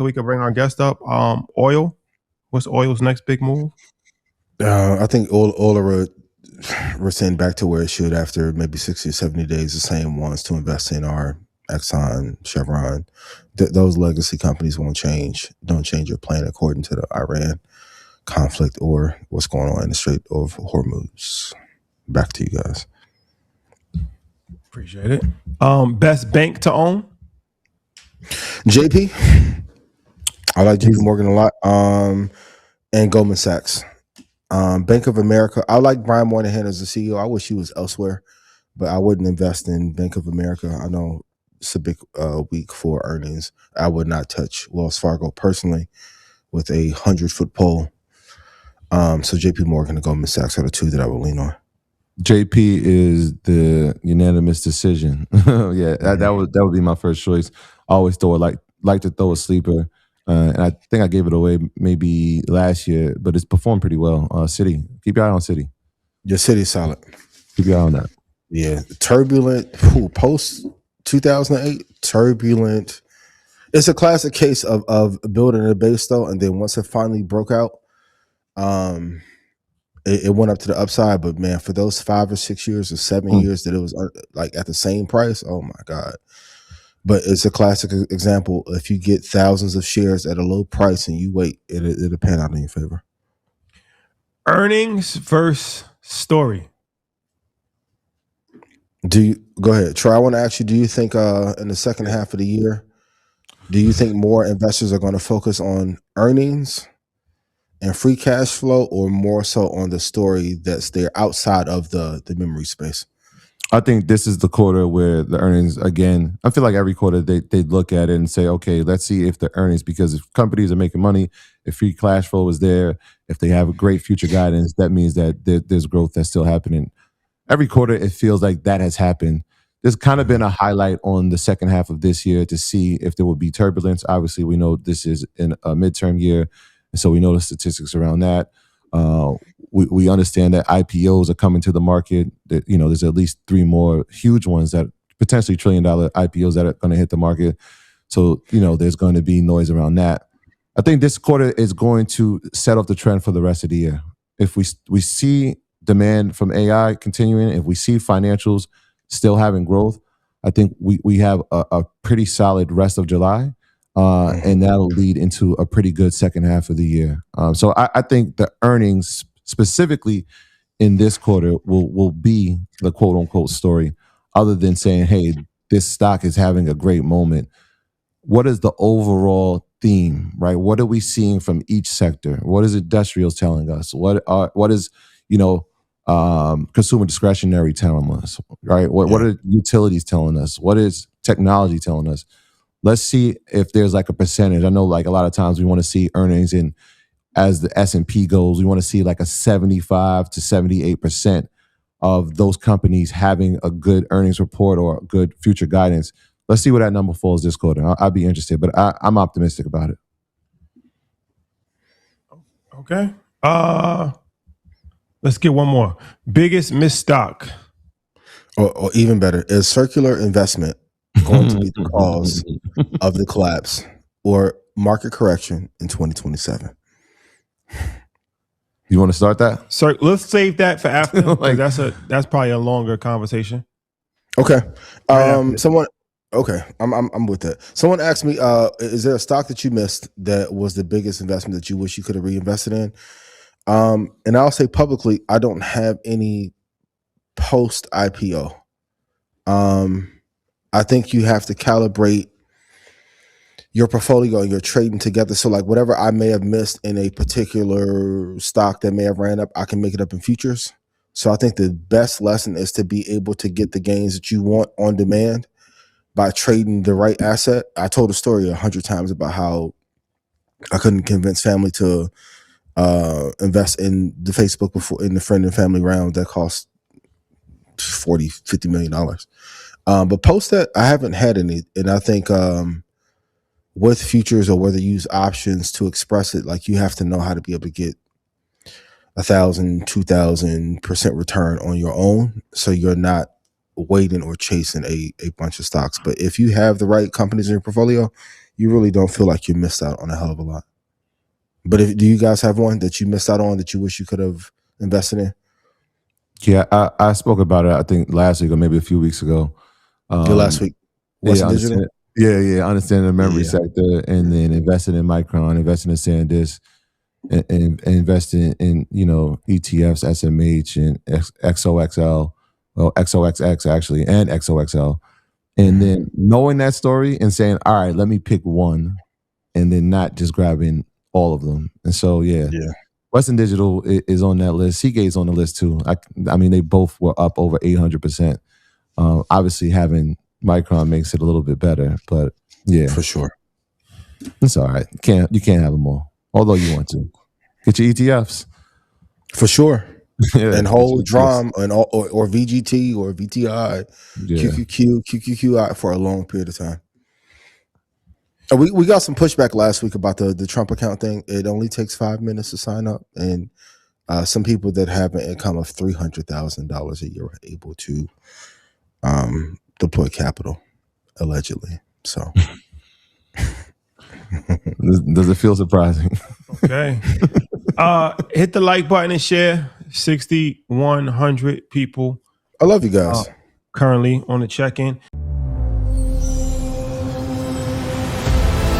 so we can bring our guest up. Oil. What's oil's next big move? I think oil will rescind back to where it should after maybe 60 or 70 days. The same ones to invest in are Exxon, Chevron. Those legacy companies won't change. Don't change your plan according to the Iran conflict or what's going on in the Strait of Hormuz. Back to you guys. Appreciate it. Best bank to own? JP. I like JP Morgan a lot. And Goldman Sachs. Bank of America. I like Brian Moynihan as the CEO. I wish he was elsewhere, but I wouldn't invest in Bank of America. I know it's a big week for earnings. I would not touch Wells Fargo personally with a 100-foot pole. So JP Morgan and Goldman Sachs are the two that I will lean on. JP is the unanimous decision. Yeah, that would be my first choice. I always like to throw a sleeper. And I think I gave it away maybe last year, but it's performed pretty well. Citi. Keep your eye on Citi. Your Citi's solid. Keep your eye on that. Yeah. Turbulent. Post 2008, turbulent. It's a classic case of building a base, though, and then once it finally broke out, it went up to the upside. But, man, for those 5 or 6 years or 7 years that it was like at the same price, oh, my God. But it's a classic example. If you get thousands of shares at a low price and you wait, it'll pan out in your favor. Earnings versus story. Go ahead, Troy? I want to ask you, do you think in the second half of the year, do you think more investors are going to focus on earnings and free cash flow, or more so on the story that's there outside of the memory space? I think this is the quarter where the earnings, again, I feel like every quarter they look at it and say, okay, let's see if the earnings, because if companies are making money, if free cash flow is there, if they have a great future guidance, that means that there's growth that's still happening. Every quarter, it feels like that has happened. There's kind of been a highlight on the second half of this year to see if there will be turbulence. Obviously, we know this is in a midterm year, and so we know the statistics around that. We understand that IPOs are coming to the market. That, there's at least 3 more huge ones, that potentially $1 trillion IPOs that are going to hit the market. So, there's going to be noise around that. I think this quarter is going to set off the trend for the rest of the year. If we see demand from AI continuing, if we see financials still having growth, I think we have a pretty solid rest of July. And that'll lead into a pretty good second half of the year. So I think the earnings specifically in this quarter will be the quote unquote story, other than saying, hey, this stock is having a great moment. What is the overall theme, right? What are we seeing from each sector? What is industrials telling us? What is consumer discretionary telling us, right? What are utilities telling us? What is technology telling us? Let's see if there's like a percentage. I know like a lot of times we want to see earnings, and as the S&P goes, we want to see like a 75 to 78% of those companies having a good earnings report or a good future guidance. Let's see where that number falls this quarter. I'd be interested, but I'm optimistic about it. Okay. Let's get one more. Biggest missed stock. Or even better, is circular investment going to be the cause of the collapse or market correction in 2027? You want to start that? So let's save that for after. Like that's probably a longer conversation. Okay. I'm with that. Someone asked me, is there a stock that you missed that was the biggest investment that you wish you could have reinvested in? And I'll say publicly, I don't have any post IPO. I think you have to calibrate your portfolio and your trading together. So like whatever I may have missed in a particular stock that may have ran up, I can make it up in futures. So I think the best lesson is to be able to get the gains that you want on demand by trading the right asset. I told a story 100 times about how I couldn't convince family to invest in the Facebook before in the friend and family round that cost $40-50 million. But post that, I haven't had any. And I think with futures, or whether you use options to express it, like you have to know how to be able to get 1,000-2,000% return on your own. So you're not waiting or chasing a bunch of stocks. But if you have the right companies in your portfolio, you really don't feel like you missed out on a hell of a lot. But do you guys have one that you missed out on that you wish you could have invested in? Yeah, I spoke about it, I think last week or maybe a few weeks ago. Last week. Western Digital? Yeah, understanding the memory sector, and then investing in Micron, investing in SanDisk, and investing in, ETFs, SMH, and XOXL, well, XOXX actually, and XOXL. And then knowing that story and saying, all right, let me pick one, and then not just grabbing all of them. And so, Western Digital is on that list. Seagate's on the list too. I mean, they both were up over 800%. Obviously, having Micron makes it a little bit better, but yeah, for sure, it's all right. You can't have them all, although you want to. Get your ETFs for sure, and hold DRAM or VGT or VTI, QQQI for a long period of time. We got some pushback last week about the Trump account thing. It only takes 5 minutes to sign up, and some people that have an income of $300,000 a year are able to deploy capital, allegedly. So, does it feel surprising? Okay, hit the like button and share. 6,100 people. I love you guys. Currently on the check-in.